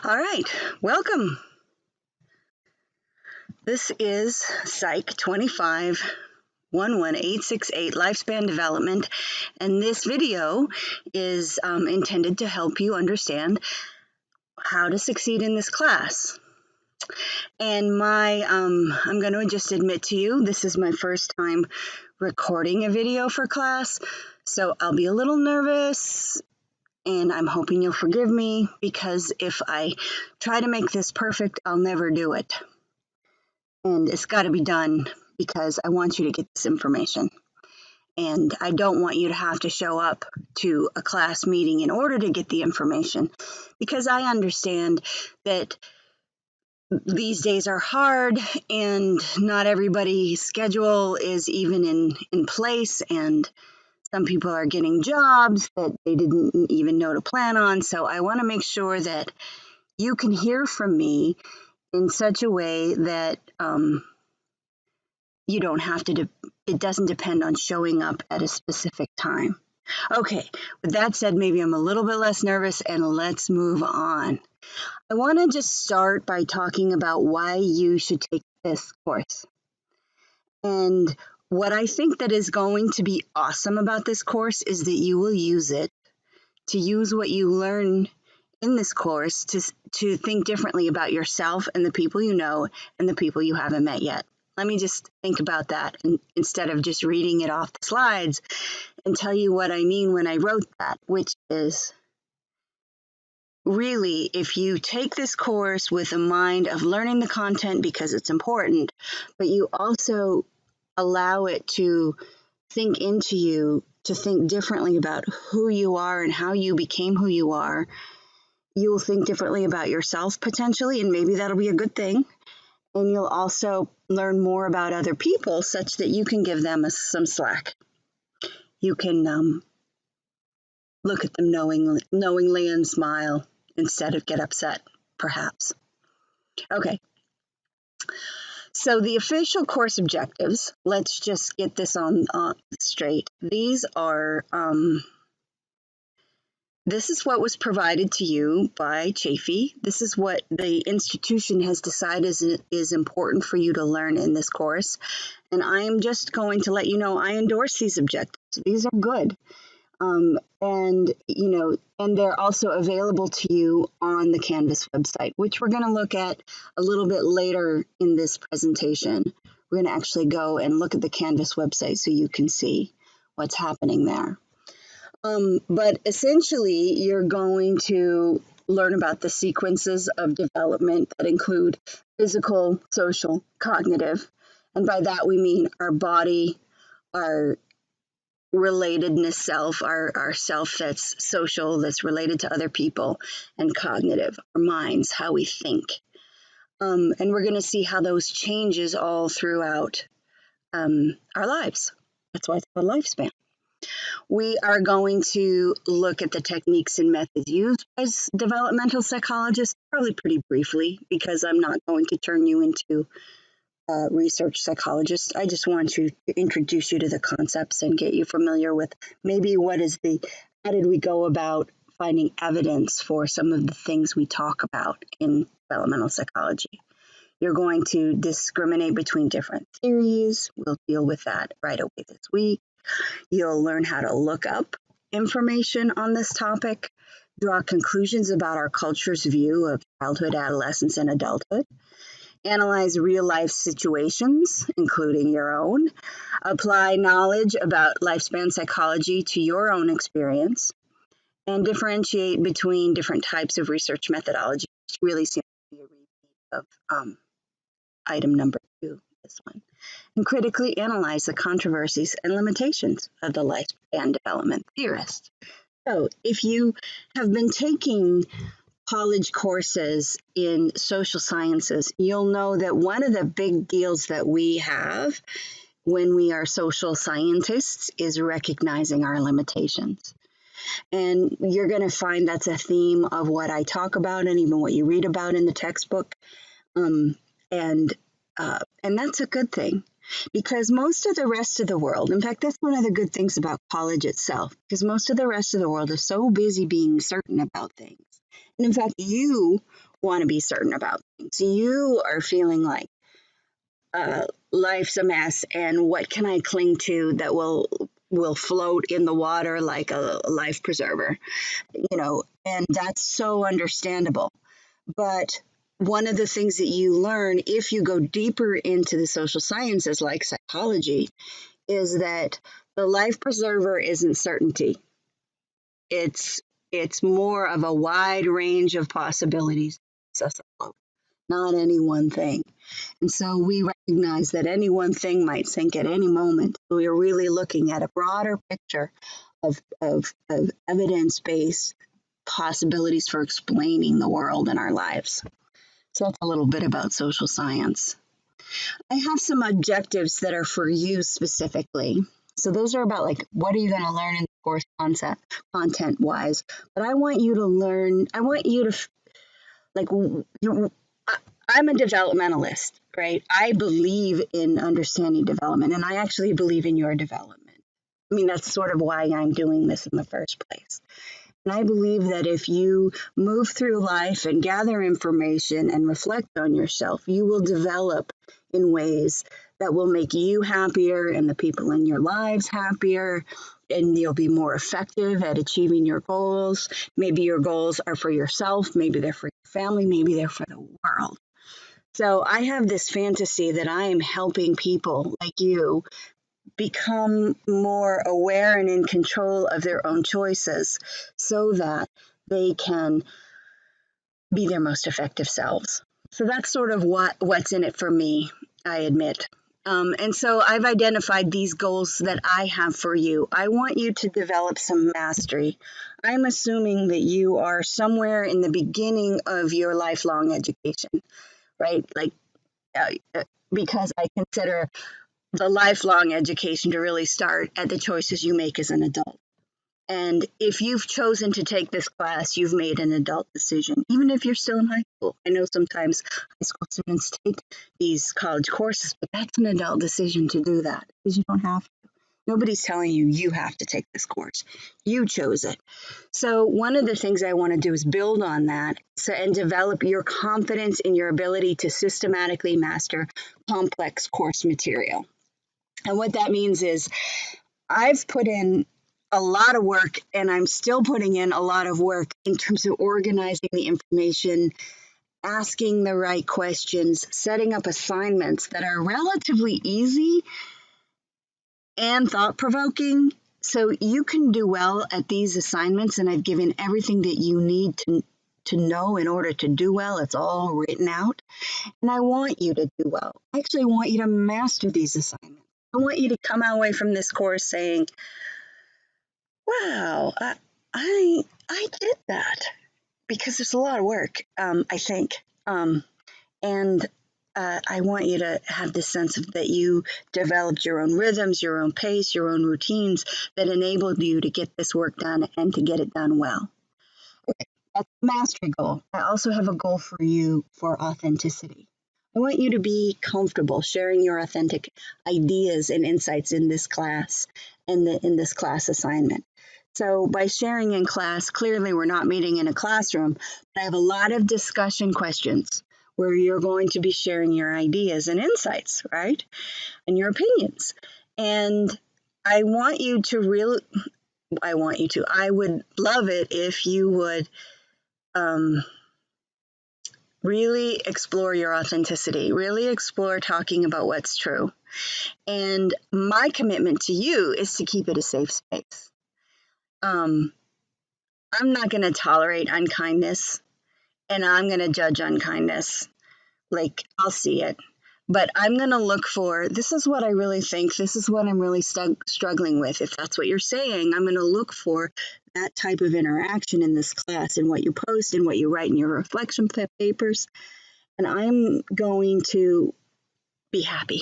All right, welcome. This is Psych 2511868 Lifespan Development, and this video is intended to help you understand how to succeed in this class. And I'm going to just admit to you, this is my first time recording a video for class, so I'll be a little nervous. And I'm hoping you'll forgive me, because if I try to make this perfect, I'll never do it. And it's got to be done because I want you to get this information. And I don't want you to have to show up to a class meeting in order to get the information, because I understand that these days are hard and not everybody's schedule is even in place, and some people are getting jobs that they didn't even know to plan on. So I want to make sure that you can hear from me in such a way that you don't have to, it doesn't depend on showing up at a specific time. Okay, with that said, maybe I'm a little bit less nervous, and let's move on. I want to just start by talking about why you should take this course. And what I think that is going to be awesome about this course is that you will use it to use what you learn in this course to think differently about yourself and the people you know and the people you haven't met yet. Let me just think about that instead of just reading it off the slides, and tell you what I mean when I wrote that, which is really, if you take this course with a mind of learning the content because it's important, but you also allow it to sink into you, to think differently about who you are and how you became who you are, you'll think differently about yourself potentially, and maybe that'll be a good thing. And you'll also learn more about other people such that you can give them some slack. You can look at them knowingly and smile instead of get upset, perhaps. Okay. So the official course objectives, let's just get this on straight. These are, this is what was provided to you by Chafee. This is what the institution has decided is important for you to learn in this course. And I'm just going to let you know I endorse these objectives. These are good. And they're also available to you on the Canvas website, which we're going to look at a little bit later in this presentation. We're going to actually go and look at the Canvas website so you can see what's happening there. But essentially, you're going to learn about the sequences of development that include physical, social, cognitive. And by that, we mean our body, our relatedness self, our self that's social, that's related to other people, and cognitive, our minds, how we think. And we're going to see how those changes all throughout our lives. That's why it's called lifespan. We are going to look at the techniques and methods used as developmental psychologists, probably pretty briefly, because I'm not going to turn you into research psychologist. I just want to introduce you to the concepts and get you familiar with maybe how did we go about finding evidence for some of the things we talk about in developmental psychology. You're going to discriminate between different theories. We'll deal with that right away this week. You'll learn how to look up information on this topic, draw conclusions about our culture's view of childhood, adolescence, and adulthood, analyze real-life situations, including your own, apply knowledge about lifespan psychology to your own experience, and differentiate between different types of research methodology, which really seems to be a repeat of item number 2, this one, and critically analyze the controversies and limitations of the lifespan development theorist. So if you have been taking college courses in social sciences, you'll know that one of the big deals that we have when we are social scientists is recognizing our limitations. And you're going to find that's a theme of what I talk about and even what you read about in the textbook. And that's a good thing, because most of the rest of the world, in fact, that's one of the good things about college itself, because most of the rest of the world is so busy being certain about things. And in fact, you want to be certain about things. You are feeling like life's a mess, and what can I cling to that will float in the water like a life preserver, and that's so understandable. But one of the things that you learn if you go deeper into the social sciences like psychology is that the life preserver isn't certainty. It's more of a wide range of possibilities, not any one thing. And so we recognize that any one thing might sink at any moment. We are really looking at a broader picture of evidence-based possibilities for explaining the world and our lives. So that's a little bit about social science. I have some objectives that are for you specifically. So those are about like, what are you going to learn in the course content wise? But I want you to learn, I want you to, like, I'm a developmentalist, right? I believe in understanding development, and I actually believe in your development. I mean, that's sort of why I'm doing this in the first place. And I believe that if you move through life and gather information and reflect on yourself, you will develop in ways that will make you happier and the people in your lives happier, and you'll be more effective at achieving your goals. Maybe your goals are for yourself, maybe they're for your family, maybe they're for the world. So I have this fantasy that I am helping people like you become more aware and in control of their own choices so that they can be their most effective selves. So that's sort of what's in it for me, I admit. And so I've identified these goals that I have for you. I want you to develop some mastery. I'm assuming that you are somewhere in the beginning of your lifelong education, right? Like, because I consider the lifelong education to really start at the choices you make as an adult. And if you've chosen to take this class, you've made an adult decision, even if you're still in high school. I know sometimes high school students take these college courses, but that's an adult decision to do that because you don't have to. Nobody's telling you you have to take this course. You chose it. So one of the things I want to do is build on that and develop your confidence in your ability to systematically master complex course material. And what that means is I've put in a lot of work, and I'm still putting in a lot of work in terms of organizing the information, asking the right questions, setting up assignments that are relatively easy and thought-provoking. So you can do well at these assignments, and I've given everything that you need to know in order to do well. It's all written out. And I want you to do well. I actually want you to master these assignments. I want you to come away from this course saying, wow, I did that, because it's a lot of work, I think. And I want you to have this sense of that you developed your own rhythms, your own pace, your own routines that enabled you to get this work done and to get it done well. Okay, that's the mastery goal. I also have a goal for you for authenticity. I want you to be comfortable sharing your authentic ideas and insights in this class and in this class assignment. So by sharing in class, clearly we're not meeting in a classroom, but I have a lot of discussion questions where you're going to be sharing your ideas and insights, right? And your opinions. And I want you to I would love it if you would really explore your authenticity, really explore talking about what's true. And my commitment to you is to keep it a safe space. I'm not going to tolerate unkindness, and I'm going to judge unkindness. Like, I'll see it. But I'm going to look for, this is what I really think, this is what I'm really struggling with. If that's what you're saying, I'm going to look for that type of interaction in this class and what you post and what you write in your reflection papers. And I'm going to be happy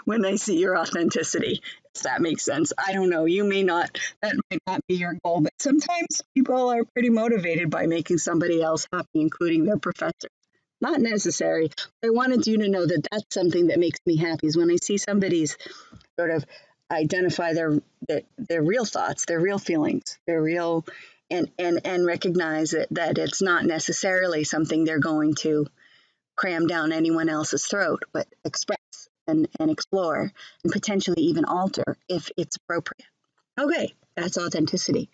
when I see your authenticity, if that makes sense. I don't know. That might not be your goal, but sometimes people are pretty motivated by making somebody else happy, including their professor. Not necessary. I wanted you to know that that's something that makes me happy is when I see somebody's sort of identify their real thoughts, their real feelings, their real and recognize that it's not necessarily something they're going to cram down anyone else's throat, but express and explore and potentially even alter if it's appropriate. Okay, that's authenticity.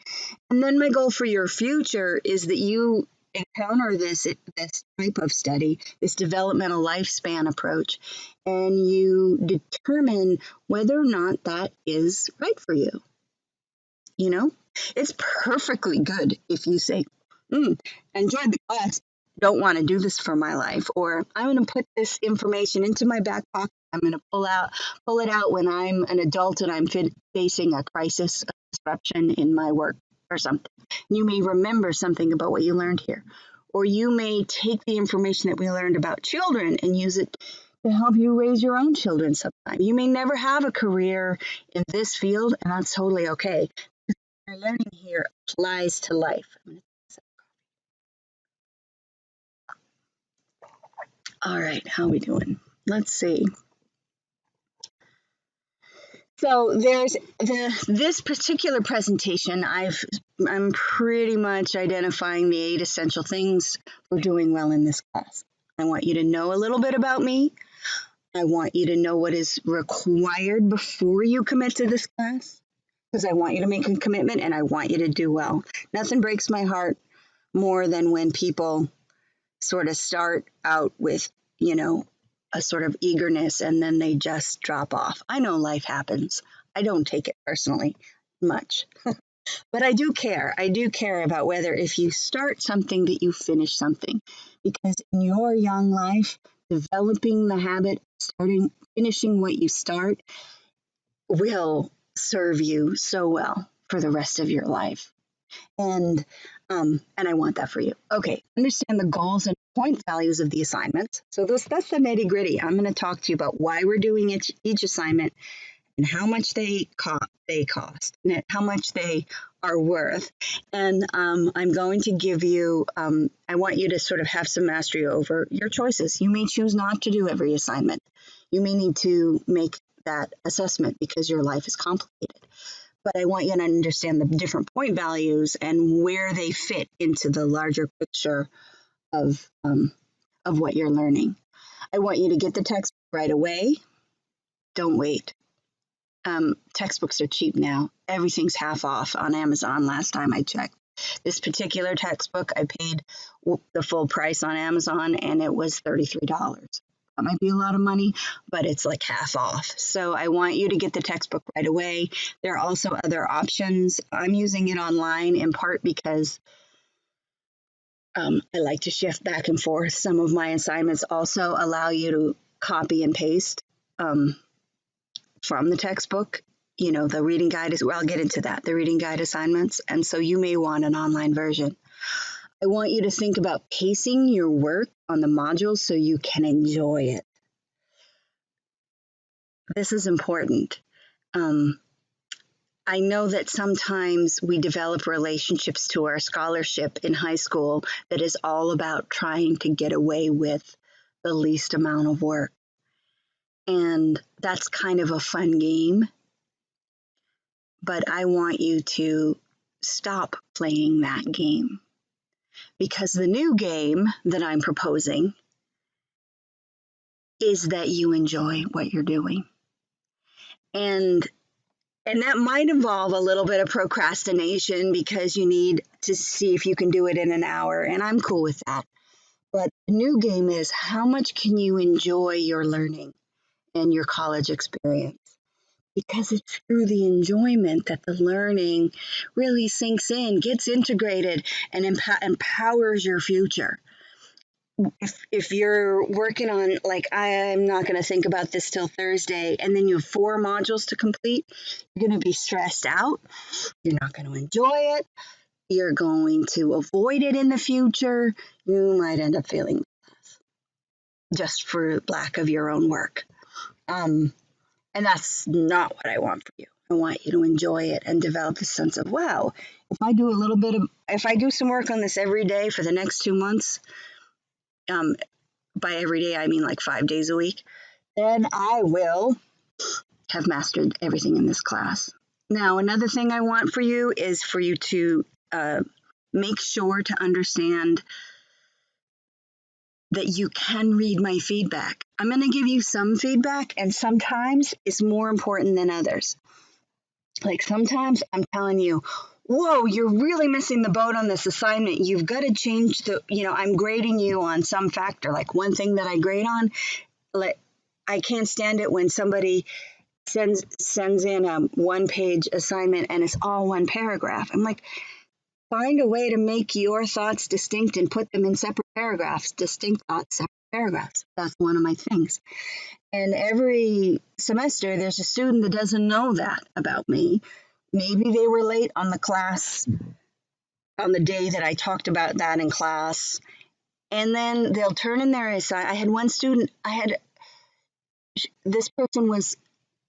And then my goal for your future is that you encounter this type of study, this developmental lifespan approach, and you determine whether or not that is right for you. You know, it's perfectly good if you say, enjoyed the class, don't want to do this for my life, or I'm going to put this information into my back pocket. I'm going to pull it out when I'm an adult and I'm facing a crisis, a disruption in my work or something. You may remember something about what you learned here, or you may take the information that we learned about children and use it to help you raise your own children sometime. You may never have a career in this field, and that's totally okay. Our learning here applies to life. All right, how are we doing? Let's see. So there's this particular presentation. I'm pretty much identifying the 8 essential things for doing well in this class. I want you to know a little bit about me. I want you to know what is required before you commit to this class, because I want you to make a commitment and I want you to do well. Nothing breaks my heart more than when people sort of start out with, a sort of eagerness and then they just drop off. I know life happens. I don't take it personally much, but I do care. I do care about whether if you start something that you finish something, because in your young life, developing the habit, finishing what you start will serve you so well for the rest of your life. And I want that for you. Okay, understand the goals and point values of the assignments. So that's the nitty gritty. I'm going to talk to you about why we're doing each assignment and how much they cost, and how much they are worth. And I'm going to give you, I want you to sort of have some mastery over your choices. You may choose not to do every assignment. You may need to make that assessment because your life is complicated. But I want you to understand the different point values and where they fit into the larger picture of what you're learning. I want you to get the text right away. Don't wait. Textbooks are cheap now. Everything's half off on Amazon last time I checked. This particular textbook, I paid the full price on Amazon and it was $33. That might be a lot of money, but it's like half off. So I want you to get the textbook right away. There are also other options. I'm using it online in part because I like to shift back and forth. Some of my assignments also allow you to copy and paste from the textbook. The reading guide is, well, I'll get into that, the reading guide assignments. And so you may want an online version. I want you to think about pacing your work on the modules so you can enjoy it. This is important. I know that sometimes we develop relationships to our scholarship in high school that is all about trying to get away with the least amount of work. And that's kind of a fun game. But I want you to stop playing that game, because the new game that I'm proposing is that you enjoy what you're doing. And that might involve a little bit of procrastination because you need to see if you can do it in an hour, and I'm cool with that. But the new game is, how much can you enjoy your learning and your college experience? Because it's through the enjoyment that the learning really sinks in, gets integrated, and empowers your future. If you're working on, like, I'm not going to think about this till Thursday, and then you have 4 modules to complete, you're going to be stressed out. You're not going to enjoy it. You're going to avoid it in the future. You might end up failing just for lack of your own work. And that's not what I want for you. I want you to enjoy it and develop a sense of, wow, if I do some work on this every day for the next 2 months, by every day, I mean like 5 days a week, then I will have mastered everything in this class. Now, another thing I want for you is for you to make sure to understand that you can read my feedback. I'm going to give you some feedback, and sometimes it's more important than others. Like sometimes I'm telling you, whoa, you're really missing the boat on this assignment. You've got to change I'm grading you on some factor. Like one thing that I grade on, like I can't stand it when somebody sends in a one-page assignment and it's all one paragraph. I'm like, find a way to make your thoughts distinct and put them in separate paragraphs. Distinct thoughts, separate paragraphs. That's one of my things. And every semester, there's a student that doesn't know that about me. Maybe they were late on the day that I talked about that in class. And then they'll turn in their assignment. I had one student, this person was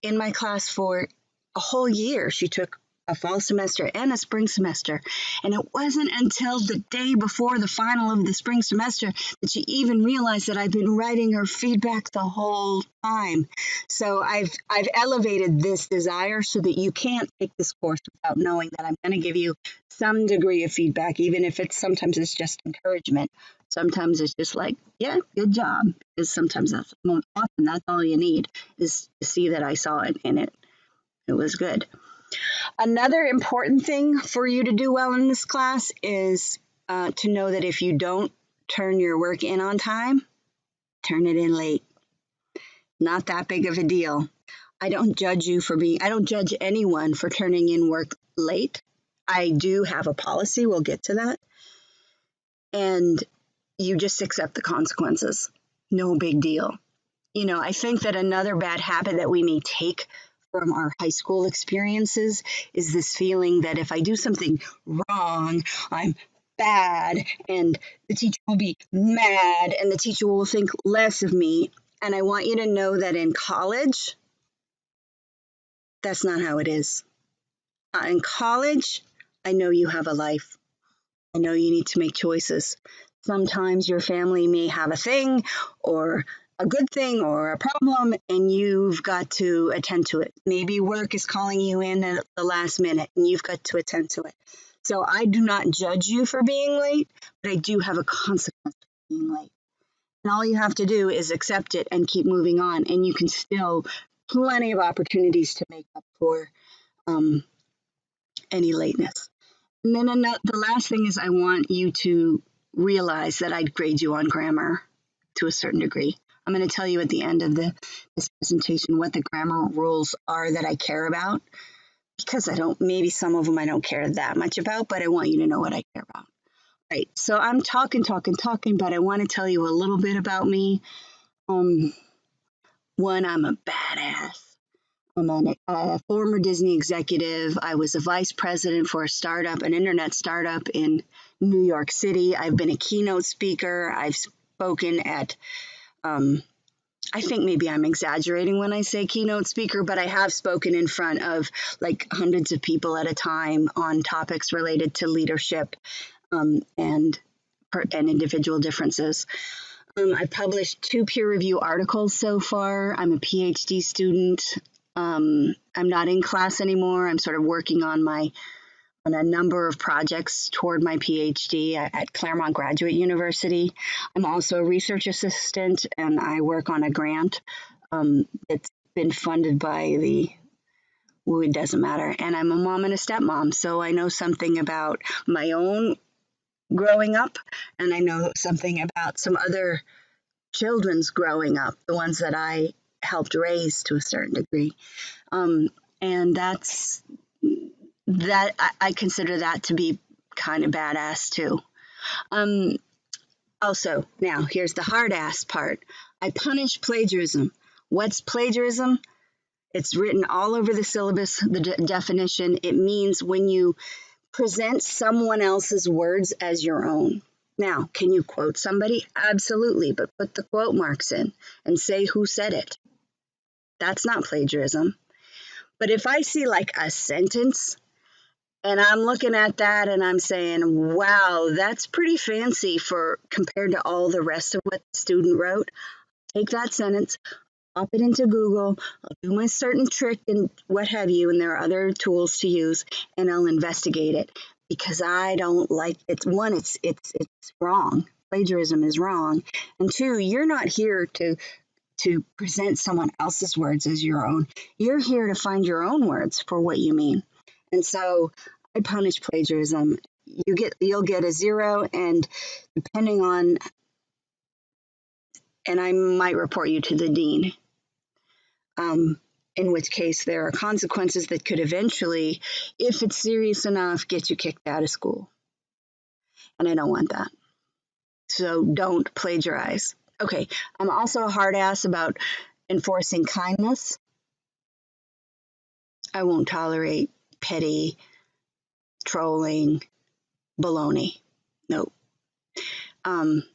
in my class for a whole year. She took a fall semester and a spring semester. And it wasn't until the day before the final of the spring semester that she even realized that I've been writing her feedback the whole time. So I've elevated this desire so that you can't take this course without knowing that I'm going to give you some degree of feedback, even if sometimes it's just encouragement. Sometimes it's just like, yeah, good job. Because sometimes often that's all you need is to see that I saw it and it was good. Another important thing for you to do well in this class is to know that if you don't turn your work in on time, turn it in late. Not that big of a deal. I don't judge anyone for turning in work late. I do have a policy. We'll get to that. And you just accept the consequences. No big deal. I think that another bad habit that we may take from our high school experiences is this feeling that if I do something wrong, I'm bad, and the teacher will be mad, and the teacher will think less of me. And I want you to know that in college, that's not how it is. In college, I know you have a life. I know you need to make choices. Sometimes your family may have a thing or a good thing or a problem, and you've got to attend to it. Maybe work is calling you in at the last minute, and you've got to attend to it. So I do not judge you for being late, but I do have a consequence for being late. And all you have to do is accept it and keep moving on, and you can still plenty of opportunities to make up for any lateness. And then the last thing is I want you to realize that I'd grade you on grammar to a certain degree. I'm going to tell you at the end of this presentation what the grammar rules are that I care about, because maybe some of them I don't care that much about, but I want you to know what I care about. Right, so I'm talking, but I want to tell you a little bit about me. One, I'm a badass. I'm a former Disney executive. I was a vice president for an internet startup in New York City. I've been a keynote speaker. I've spoken at, I think maybe I'm exaggerating when I say keynote speaker, but I have spoken in front of like hundreds of people at a time on topics related to leadership and individual differences. I published 2 peer-review articles so far. I'm a PhD student. I'm not in class anymore. I'm sort of working on a number of projects toward my PhD at Claremont Graduate University. I'm also a research assistant, and I work on a grant that's been funded by it doesn't matter. And I'm a mom and a stepmom, so I know something about my own growing up, and I know something about some other children's growing up, the ones that I helped raise to a certain degree. And I consider that to be kind of badass too. Also, now here's the hard ass part. I punish plagiarism. What's plagiarism? It's written all over the syllabus, the definition. It means when you present someone else's words as your own. Now, can you quote somebody? Absolutely, but put the quote marks in and say who said it. That's not plagiarism. But if I see like a sentence and I'm looking at that and I'm saying, wow, that's pretty fancy compared to all the rest of what the student wrote, take that sentence, pop it into Google, I'll do my certain trick and what have you, and there are other tools to use, and I'll investigate it. because I don't like it. One, it's wrong. Plagiarism is wrong. And two, you're not here to present someone else's words as your own. You're here to find your own words for what you mean. And so I punish plagiarism. You'll get a 0, and depending on, and I might report you to the dean. In which case there are consequences that could eventually, if it's serious enough, get you kicked out of school. And I don't want that. So don't plagiarize. Okay, I'm also a hard ass about enforcing kindness. I won't tolerate petty, trolling, baloney. No. And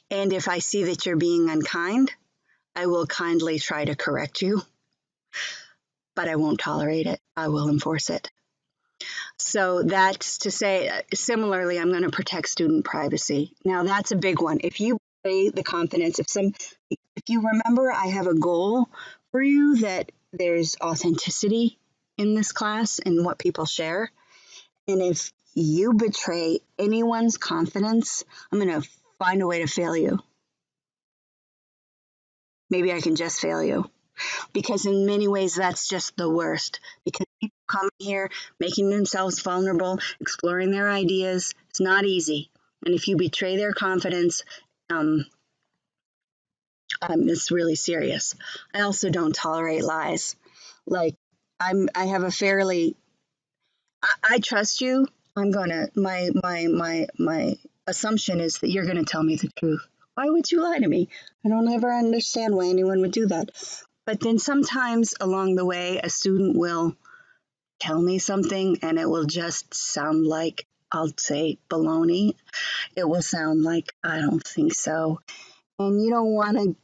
if I see that you're being unkind, I will kindly try to correct you, but I won't tolerate it. I will enforce it. So that's to say, similarly, I'm going to protect student privacy. Now that's a big one. If you pay the confidence, if you remember, I have a goal for you that there's authenticity in this class and what people share. And if you betray anyone's confidence, I'm going to find a way to fail you. Maybe I can just fail you. Because in many ways, that's just the worst. Because people come here making themselves vulnerable, exploring their ideas. It's not easy. And if you betray their confidence, it's really serious. I also don't tolerate lies. Like I have a fairly, I trust you. I'm gonna, my assumption is that you're gonna tell me the truth. Why would you lie to me? I don't ever understand why anyone would do that. But then sometimes along the way, a student will tell me something and it will just sound like, I'll say baloney. It will sound like, I don't think so. And you don't want to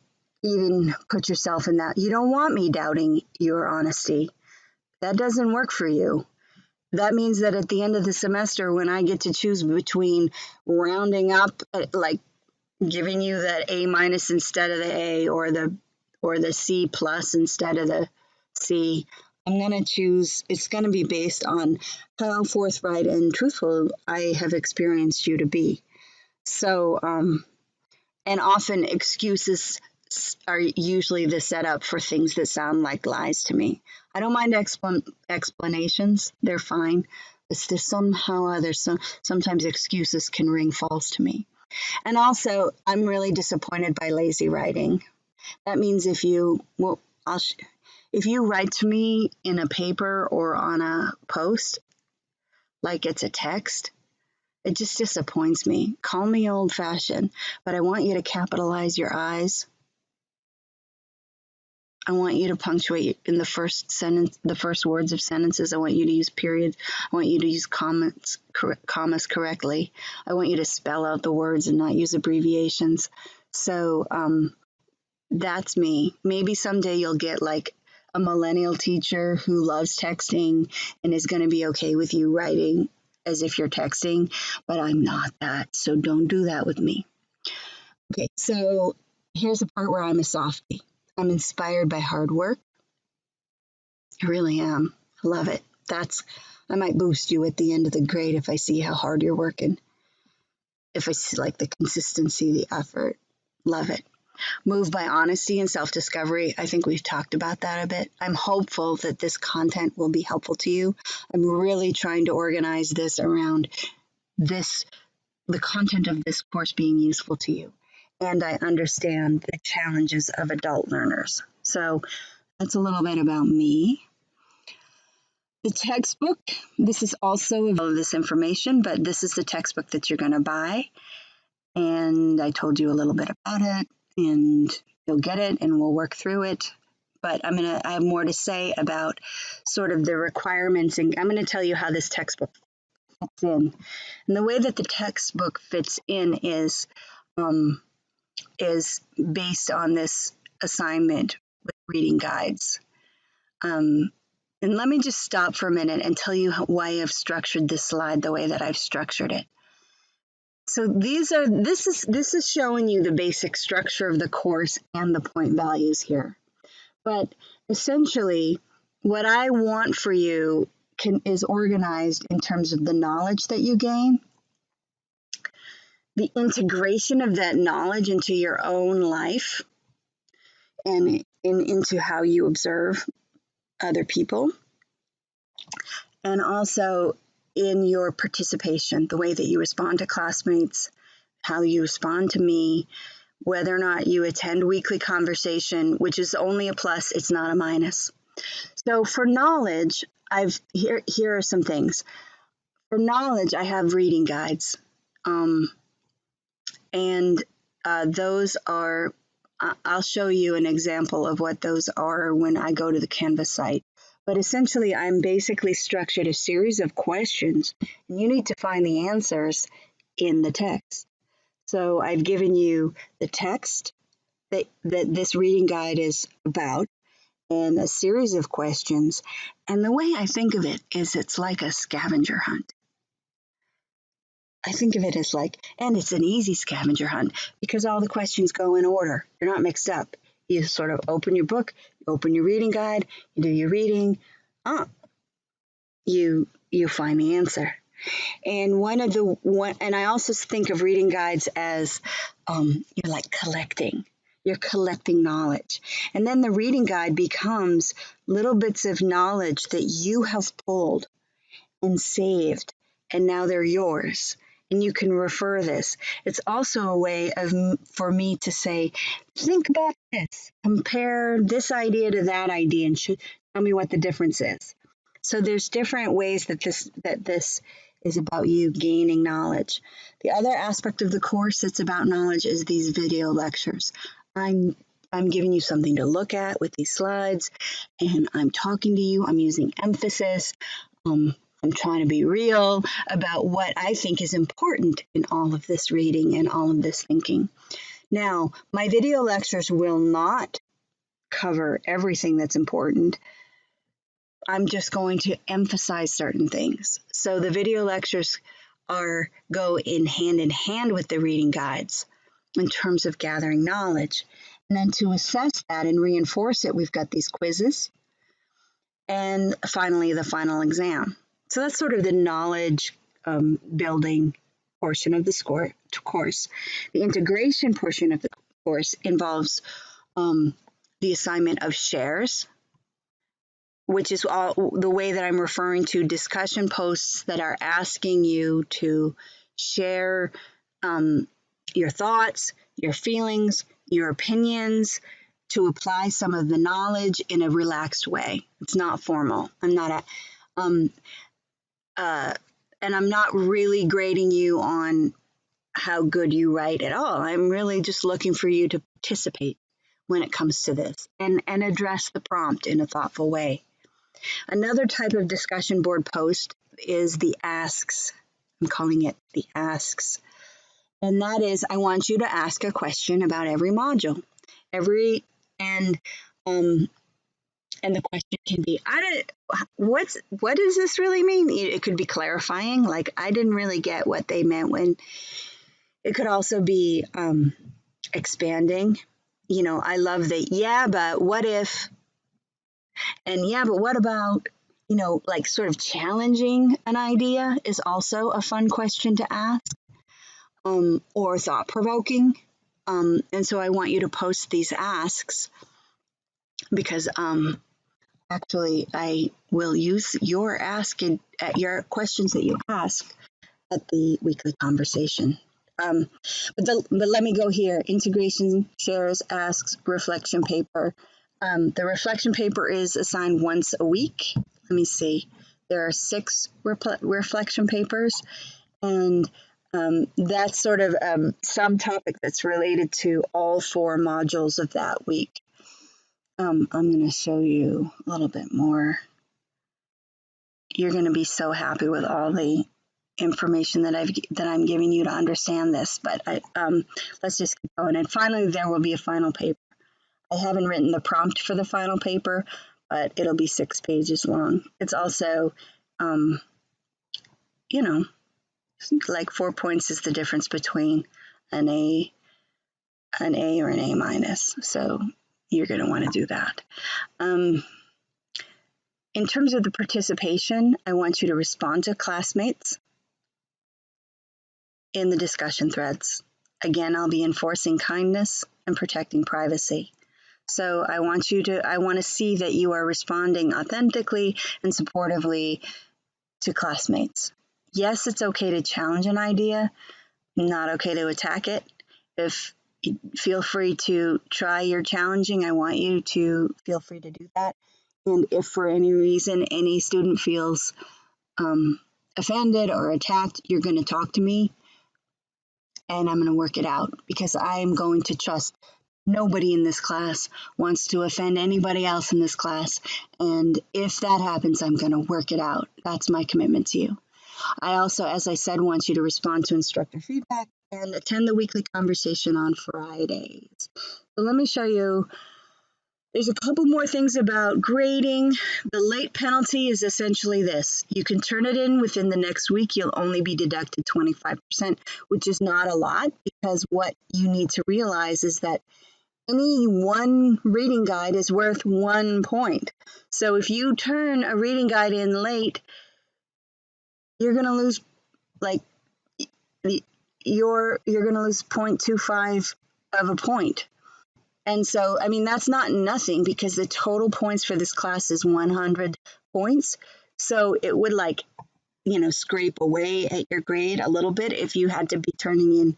even put yourself in that. You don't want me doubting your honesty. That doesn't work for you. That means that at the end of the semester, when I get to choose between rounding up, like giving you that A minus instead of the A, or the C plus instead of the C, I'm going to choose, it's going to be based on how forthright and truthful I have experienced you to be. So, and often excuses are usually the setup for things that sound like lies to me. I don't mind explanations, they're fine. It's just somehow or other, sometimes excuses can ring false to me. And also, I'm really disappointed by lazy writing. That means if you write to me in a paper or on a post, like it's a text, it just disappoints me. Call me old-fashioned, but I want you to capitalize your I's. I want you to punctuate in the first sentence, the first words of sentences. I want you to use periods. I want you to use commas correctly. I want you to spell out the words and not use abbreviations. So that's me. Maybe someday you'll get like a millennial teacher who loves texting and is going to be okay with you writing as if you're texting, but I'm not that. So don't do that with me. Okay, so here's the part where I'm a softie. I'm inspired by hard work. I really am. I love it. I might boost you at the end of the grade if I see how hard you're working. If I see like the consistency, the effort. Love it. Moved by honesty and self-discovery. I think we've talked about that a bit. I'm hopeful that this content will be helpful to you. I'm really trying to organize this around the content of this course being useful to you. And I understand the challenges of adult learners. So that's a little bit about me. The textbook, this is also all of this information, but this is the textbook that you're going to buy. And I told you a little bit about it, and you'll get it and we'll work through it. But I have more to say about sort of the requirements, and I'm going to tell you how this textbook fits in. And the way that the textbook fits in is based on this assignment with reading guides. And let me just stop for a minute and tell you why I've structured this slide the way that I've structured it. So this is showing you the basic structure of the course and the point values here. But essentially, what I want for you is organized in terms of the knowledge that you gain, the integration of that knowledge into your own life and into how you observe other people, and also in your participation, the way that you respond to classmates, how you respond to me, whether or not you attend weekly conversation, which is only a plus, it's not a minus. So for knowledge, here are some things. For knowledge, I have reading guides, and those are, I'll show you an example of what those are when I go to the Canvas site. But essentially, I'm basically structured a series of questions, and you need to find the answers in the text. So I've given you the text that this reading guide is about, and a series of questions. And the way I think of it is it's like a scavenger hunt. I think of it as like, and it's an easy scavenger hunt because all the questions go in order. They're not mixed up. You sort of open your book, you open your reading guide, you do your reading, you find the answer. And and I also think of reading guides as you're like collecting. You're collecting knowledge. And then the reading guide becomes little bits of knowledge that you have pulled and saved, and now they're yours. And you can refer this. It's also a way for me to say, think about this, compare this idea to that idea, and tell me what the difference is. So there's different ways that this is about you gaining knowledge. The other aspect of the course that's about knowledge is these video lectures. I'm giving you something to look at with these slides, and I'm talking to you. I'm using emphasis. I'm trying to be real about what I think is important in all of this reading and all of this thinking. Now, my video lectures will not cover everything that's important. I'm just going to emphasize certain things. So the video lectures go in hand with the reading guides in terms of gathering knowledge. And then to assess that and reinforce it, we've got these quizzes. And finally, the final exam. So that's sort of the knowledge building portion of the course. The integration portion of the course involves the assignment of shares, which is the way that I'm referring to discussion posts that are asking you to share your thoughts, your feelings, your opinions, to apply some of the knowledge in a relaxed way. It's not formal. I'm not and I'm not really grading you on how good you write at all. I'm really just looking for you to participate when it comes to this and address the prompt in a thoughtful way. Another type of discussion board post is the asks. I'm calling it the asks. And that is, I want you to ask a question about every module. And the question can be, what does this really mean? It could be clarifying, like I didn't really get what they meant when. It could also be expanding. You know, I love the, yeah, but what if, and yeah, but what about, you know, like sort of challenging an idea is also a fun question to ask, or thought-provoking. And so I want you to post these asks because actually I will use your your questions that you ask at the weekly conversation. But let me go here. Integration, shares, asks, reflection paper. The reflection paper is assigned once a week. Let me see. There are 6 reflection papers, and that's sort of some topic that's related to all 4 modules of that week. I'm going to show you a little bit more. You're going to be so happy with all the information that I'm giving you to understand this, but let's just keep going. And finally, there will be a final paper. I haven't written the prompt for the final paper, but it'll be 6 pages long. It's also, you know, like 4 points is the difference between an A or an A minus. So you're going to want to do that. In terms of the participation, I want you to respond to classmates in the discussion threads. Again, I'll be enforcing kindness and protecting privacy. So I want to see that you are responding authentically and supportively to classmates. Yes, it's okay to challenge an idea, not okay to attack it. Feel free to try your challenging. I want you to feel free to do that. And if for any reason any student feels offended or attacked, you're going to talk to me and I'm going to work it out, because I am going to trust nobody in this class wants to offend anybody else in this class. And if that happens, I'm going to work it out. That's my commitment to you. I also, as I said, want you to respond to instructor feedback and attend the weekly conversation on Fridays. So let me show you. There's a couple more things about grading. The late penalty is essentially this. You can turn it in within the next week. You'll only be deducted 25%, which is not a lot, because what you need to realize is that any one reading guide is worth 1 point. So if you turn a reading guide in late, you're going to lose you're going to lose 0.25 of a point. And so, I mean, that's not nothing, because the total points for this class is 100 points. So it would scrape away at your grade a little bit if you had to be turning in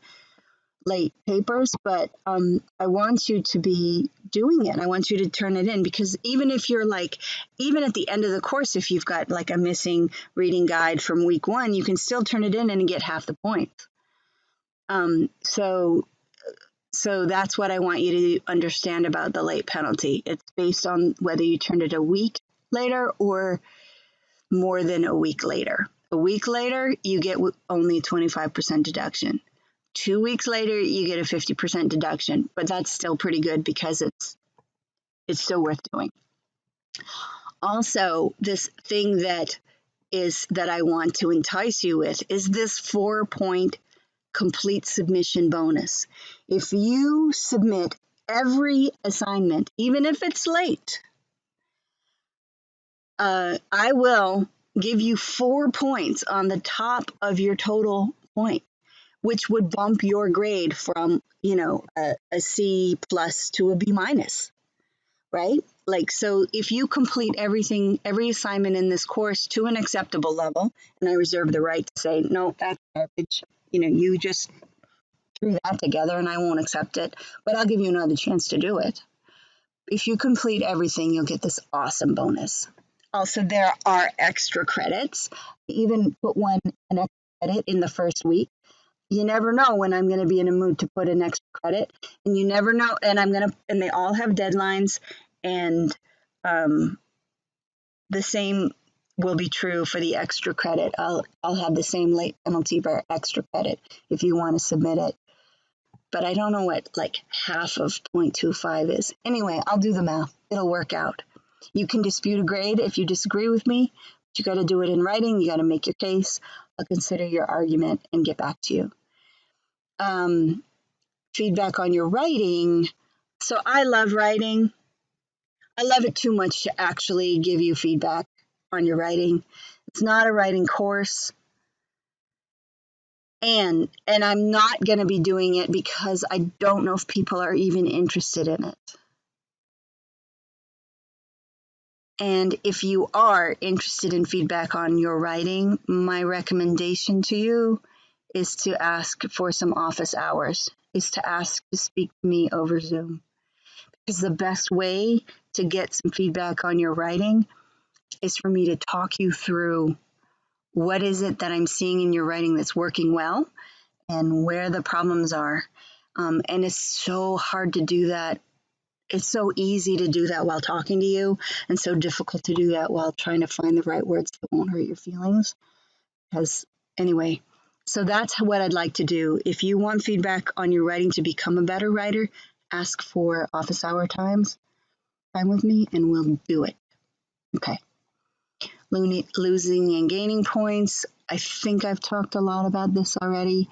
late papers. But I want you to be doing it. I want you to turn it in, because even if you're even at the end of the course, if you've got a missing reading guide from week 1, you can still turn it in and get half the points. So that's what I want you to understand about the late penalty. It's based on whether you turned it a week later or more than a week later. A week later, you get only 25% deduction. 2 weeks later, you get a 50% deduction, but that's still pretty good, because it's still worth doing. Also, this thing that I want to entice you with is this 4-point complete submission bonus. If you submit every assignment, even if it's late, I will give you 4 points on the top of your total point, which would bump your grade from, a C plus to a B minus, right? So if you complete every assignment in this course to an acceptable level, and I reserve the right to say, no, that's garbage, you just threw that together and I won't accept it, but I'll give you another chance to do it. If you complete everything, you'll get this awesome bonus. Also, there are extra credits. Even put an extra credit in the first week. You never know when I'm going to be in a mood to put an extra credit, and you never know. And and they all have deadlines, and the same will be true for the extra credit. I'll have the same late penalty for extra credit if you want to submit it. But I don't know what half of 0.25 is. Anyway, I'll do the math. It'll work out. You can dispute a grade if you disagree with me, but you got to do it in writing. You got to make your case. I'll consider your argument and get back to you. Feedback on your writing. So I love writing. I love it too much to actually give you feedback on your writing. It's not a writing course. And I'm not going to be doing it because I don't know if people are even interested in it. And if you are interested in feedback on your writing, my recommendation to you is to ask for some office hours, is to ask to speak to me over Zoom. Because the best way to get some feedback on your writing is for me to talk you through what is it that I'm seeing in your writing that's working well and where the problems are. And it's so hard to do that. It's so easy to do that while talking to you, and so difficult to do that while trying to find the right words that won't hurt your feelings. Anyway, so that's what I'd like to do. If you want feedback on your writing to become a better writer, ask for office hour time with me, and we'll do it. Okay. Losing and gaining points. I think I've talked a lot about this already.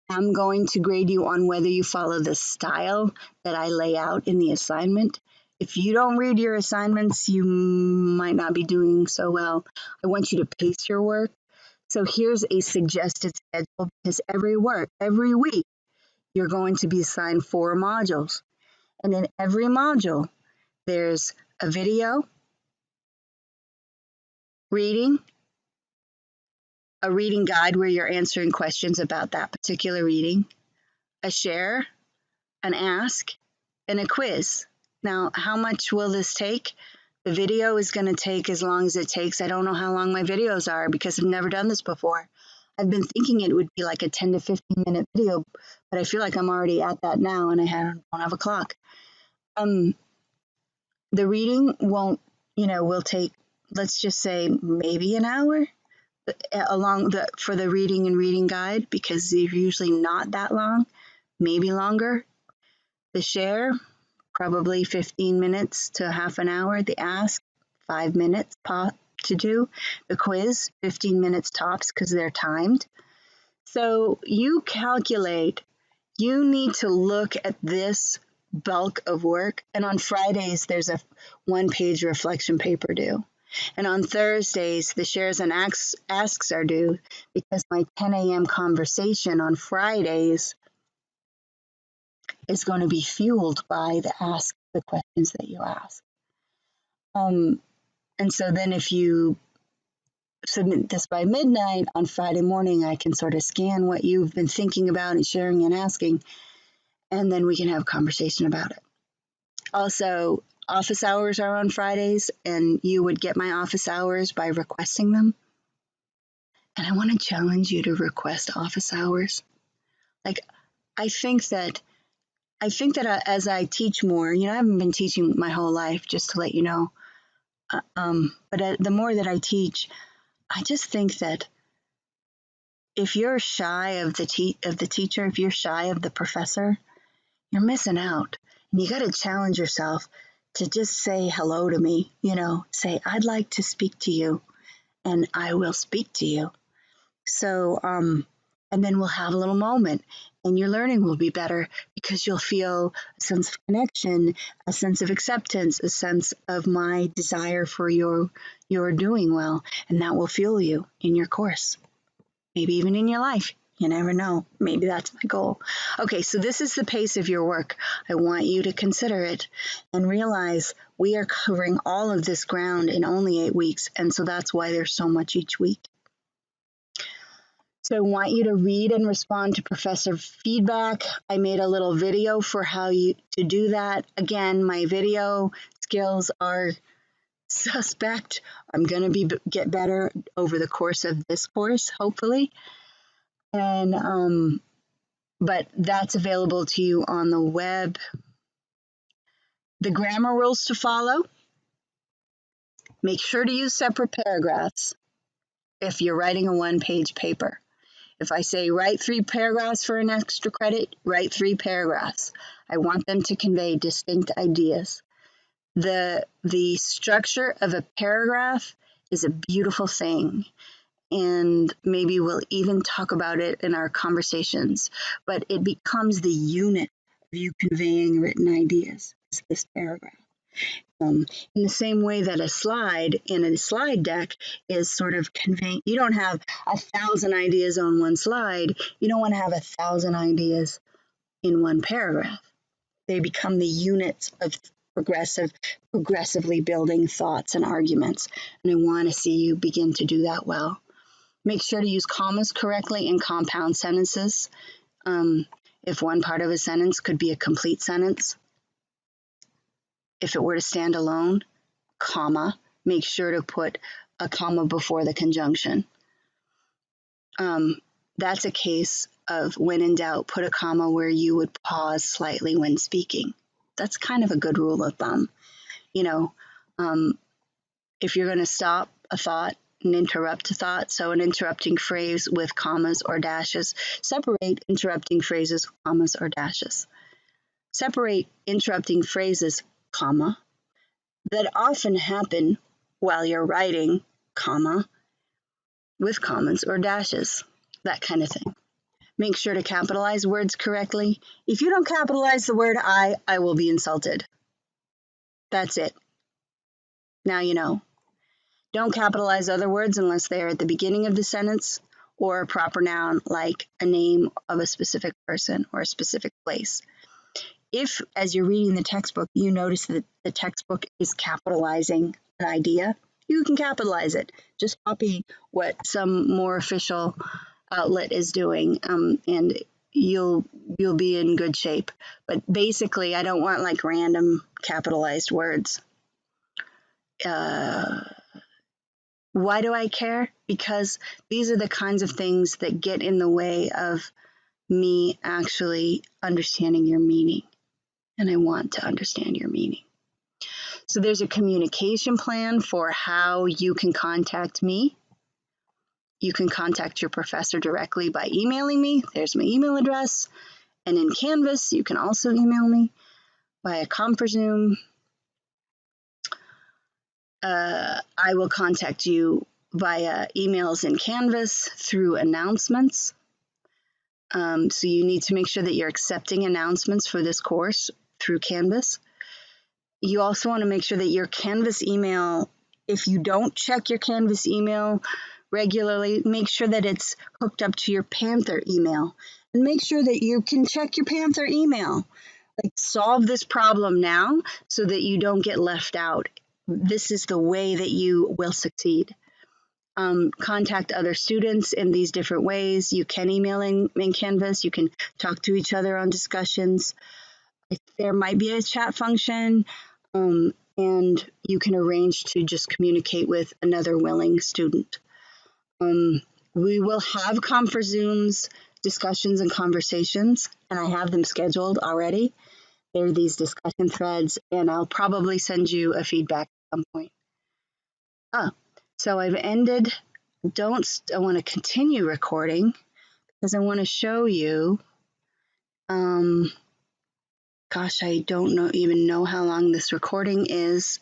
I'm going to grade you on whether you follow the style that I lay out in the assignment. If you don't read your assignments, you might not be doing so well. I want you to pace your work. So here's a suggested schedule because every week, you're going to be assigned 4 modules. And in every module, there's a video, reading, a reading guide where you're answering questions about that particular reading, a share, an ask, and a quiz. Now, how much will this take? The video is going to take as long as it takes. I don't know how long my videos are because I've never done this before. I've been thinking it would be like a 10 to 15 minute video, but I feel like I'm already at that now and I don't have a clock. The reading will take, let's just say maybe an hour for the reading and reading guide because they're usually not that long, maybe longer. The share, probably 15 minutes to half an hour. The ask, 5 minutes to do. The quiz, 15 minutes tops because they're timed. So you calculate, you need to look at this bulk of work. And on Fridays, there's a 1-page reflection paper due. And on Thursdays, the shares and asks are due because my 10 a.m. conversation on Fridays is going to be fueled by the questions that you ask. And so then if you submit this by midnight on Friday morning, I can sort of scan what you've been thinking about and sharing and asking, and then we can have a conversation about it. Also, office hours are on Fridays, and you would get my office hours by requesting them. And I want to challenge you to request office hours. Like, I think that as I teach more, I haven't been teaching my whole life, just to let you know. But the more that I teach, I just think that if you're shy of the teacher, if you're shy of the professor, you're missing out. And you got to challenge yourself to just say hello to me, say, I'd like to speak to you, and I will speak to you. So, and then we'll have a little moment, and your learning will be better because you'll feel a sense of connection, a sense of acceptance, a sense of my desire for your doing well, and that will fuel you in your course, maybe even in your life. You never know. Maybe that's my goal. Okay, so this is the pace of your work. I want you to consider it and realize we are covering all of this ground in only 8 weeks, and so that's why there's so much each week. So I want you to read and respond to professor feedback. I made a little video for how to do that. Again, my video skills are suspect. I'm going to get better over the course of this course, hopefully. And but that's available to you on the web. The grammar rules to follow. Make sure to use separate paragraphs if you're writing a 1-page paper. If I say write 3 paragraphs for an extra credit, write 3 paragraphs. I want them to convey distinct ideas. The structure of a paragraph is a beautiful thing, and maybe we'll even talk about it in our conversations, but it becomes the unit of you conveying written ideas, is this paragraph. In the same way that a slide in a slide deck is sort of conveying, you don't have 1,000 ideas on one slide. You don't want to have 1,000 ideas in one paragraph. They become the units of progressively building thoughts and arguments. And I want to see you begin to do that well. Make sure to use commas correctly in compound sentences. If one part of a sentence could be a complete sentence, if it were to stand alone, comma, make sure to put a comma before the conjunction. That's a case of when in doubt, put a comma where you would pause slightly when speaking. That's kind of a good rule of thumb. If you're going to stop a thought and interrupt a thought, so an interrupting phrase with commas or dashes, separate interrupting phrases, commas, or dashes. Separate interrupting phrases, comma, that often happen while you're writing, comma, with commas or dashes, that kind of thing. Make sure to capitalize words correctly. If you don't capitalize the word I will be insulted. That's it. Now you know. Don't capitalize other words unless they're at the beginning of the sentence or a proper noun like a name of a specific person or a specific place. If, as you're reading the textbook, you notice that the textbook is capitalizing an idea, you can capitalize it. Just copy what some more official outlet is doing, and you'll be in good shape. But basically, I don't want like random capitalized words. Why do I care? Because these are the kinds of things that get in the way of me actually understanding your meaning. And I want to understand your meaning. So there's a communication plan for how you can contact me. You can contact your professor directly by emailing me. There's my email address. And in Canvas, you can also email me via ConferZoom. I will contact you via emails in Canvas through announcements. So you need to make sure that you're accepting announcements for this course through Canvas. You also want to make sure that your Canvas email, if you don't check your Canvas email regularly, make sure that it's hooked up to your Panther email. And make sure that you can check your Panther email. Like, solve this problem now so that you don't get left out. This is the way that you will succeed. Contact other students in these different ways. You can email in Canvas. You can talk to each other on discussions. There might be a chat function, and you can arrange to just communicate with another willing student. We will have ConferZooms, discussions and conversations, and I have them scheduled already. There are these discussion threads, and I'll probably send you a feedback at some point. So I've ended. I want to continue recording because I want to show you. Gosh, I don't even know how long this recording is,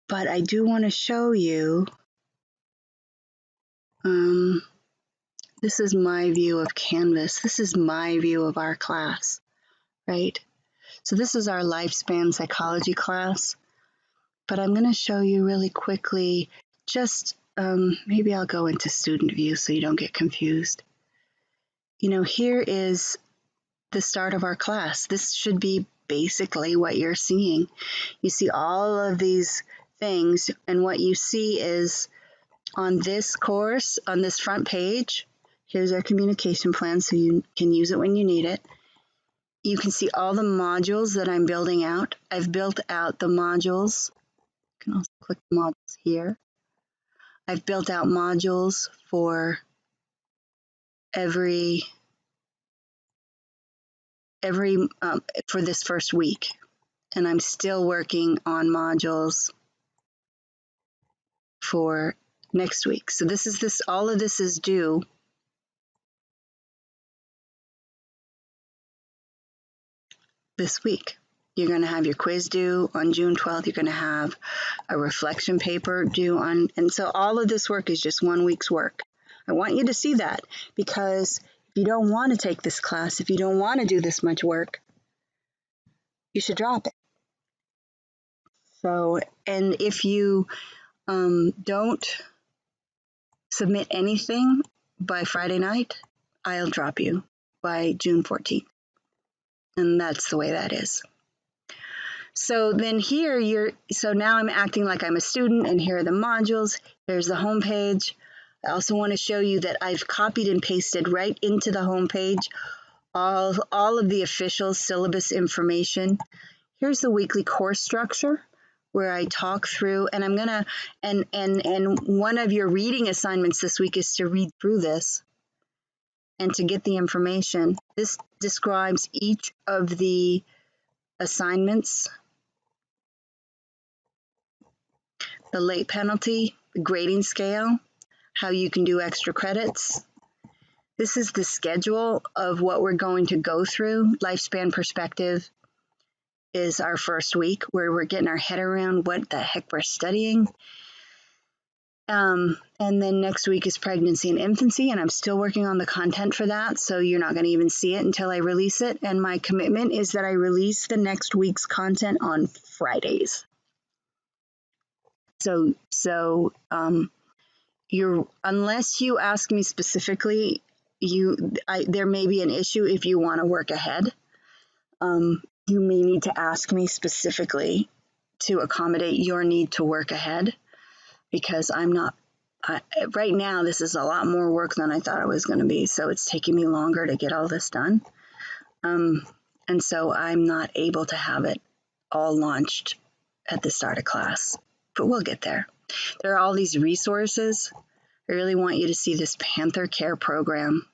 but I do want to show you. This is my view of Canvas. This is my view of our class, right? So this is our lifespan psychology class, but I'm going to show you really quickly, just maybe I'll go into student view so you don't get confused. You know, here is the start of our class. This should be basically what you're seeing. You see all of these things, and what you see is on this course, on this front page, here's our communication plan so you can use it when you need it. You can see all the modules that I'm building out. I've built out the modules. You can also click the modules here. I've built out modules for every for this first week, and I'm still working on modules for next week. So all of this is due this week. You're going to have your quiz due on June 12th. You're going to have a reflection paper due on, and so all of this work is just 1 week's work. I want you to see that, because if you don't want to take this class, if you don't want to do this much work, you should drop it. So, and if you don't submit anything by Friday night, I'll drop you by June 14th. And that's the way that is. So then here so now I'm acting like I'm a student, and here are the modules. Here's the home page. I also want to show you that I've copied and pasted right into the home page all of the official syllabus information. Here's the weekly course structure where I talk through, and I'm gonna, and one of your reading assignments this week is to read through this and to get the information. This describes each of the assignments, the late penalty, the grading scale, how you can do extra credits. This is the schedule of what we're going to go through. Lifespan perspective is our first week, where we're getting our head around what the heck we're studying. And then next week is pregnancy and infancy, and I'm still working on the content for that, so you're not going to even see it until I release it. And my commitment is that I release the next week's content on Fridays. So you're, unless you ask me specifically, there may be an issue if you want to work ahead. You may need to ask me specifically to accommodate your need to work ahead, because I'm not. Right now, this is a lot more work than I thought it was going to be, so it's taking me longer to get all this done. And so I'm not able to have it all launched at the start of class, but we'll get there. There are all these resources. I really want you to see this Panther Care program.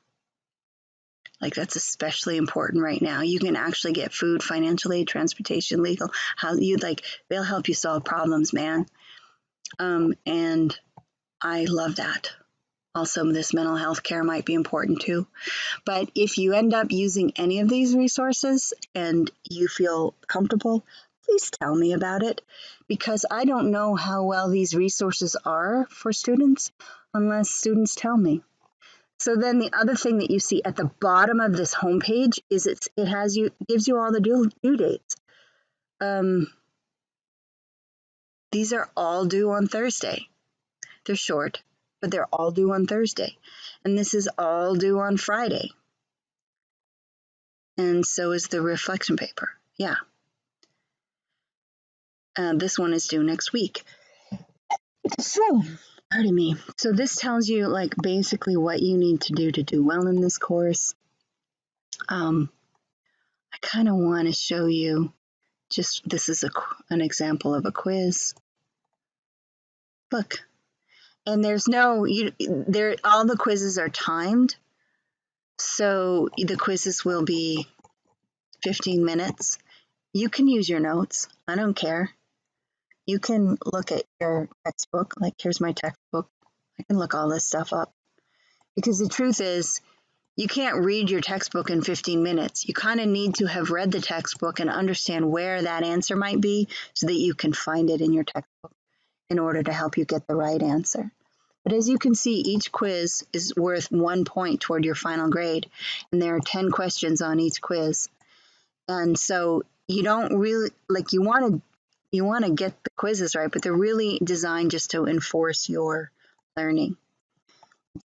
Like, that's especially important right now. You can actually get food, financial aid, transportation, legal, how you'd like, they'll help you solve problems, man. And I love that. Also, this mental health care might be important too. But if you end up using any of these resources and you feel comfortable, please tell me about it, because I don't know how well these resources are for students unless students tell me. So then the other thing that you see at the bottom of this homepage is it gives you all the due dates. These are all due on Thursday. They're short, but they're all due on Thursday. And this is all due on Friday. And so is the reflection paper. Yeah. This one is due next week. So, pardon me. So this tells you like basically what you need to do well in this course. I kind of want to show you just, this is an example of a quiz. Look. And there's no, all the quizzes are timed. So the quizzes will be 15 minutes. You can use your notes. I don't care. You can look at your textbook. Like, here's my textbook. I can look all this stuff up. Because the truth is, you can't read your textbook in 15 minutes. You kind of need to have read the textbook and understand where that answer might be so that you can find it in your textbook in order to help you get the right answer. But as you can see, each quiz is worth 1 point toward your final grade, and there are 10 questions on each quiz. And so you don't really, like, you want to get the quizzes right, but they're really designed just to enforce your learning.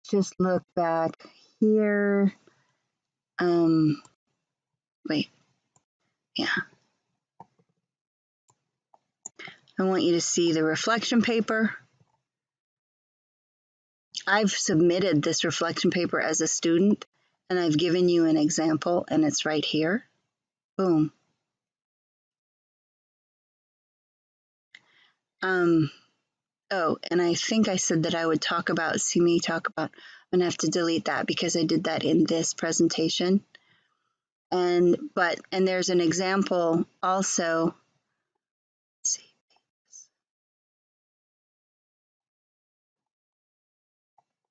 Just look back here. Wait, yeah. I want you to see the reflection paper. I've submitted this reflection paper as a student, and I've given you an example, and it's right here. Boom. Oh, and I think I said that I would talk about, I'm gonna have to delete that because I did that in this presentation. And there's an example also. Let's see.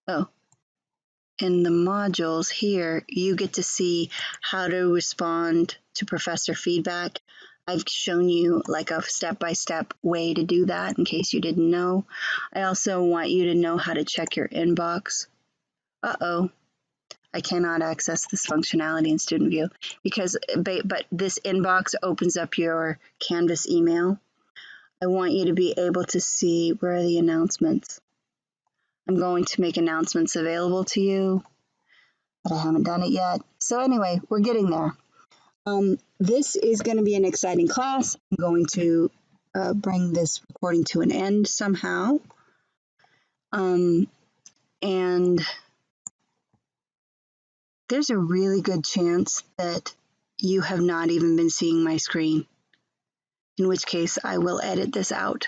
Oh, in the modules here, you get to see how to respond to professor feedback. I've shown you like a step-by-step way to do that in case you didn't know. I also want you to know how to check your inbox. Uh-oh, I cannot access this functionality in Student View because, but this inbox opens up your Canvas email. I want you to be able to see where are the announcements. I'm going to make announcements available to you, but I haven't done it yet. So anyway, we're getting there. This is going to be an exciting class. I'm going to bring this recording to an end somehow. And there's a really good chance that you have not even been seeing my screen, in which case I will edit this out.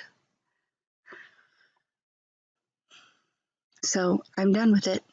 So I'm done with it.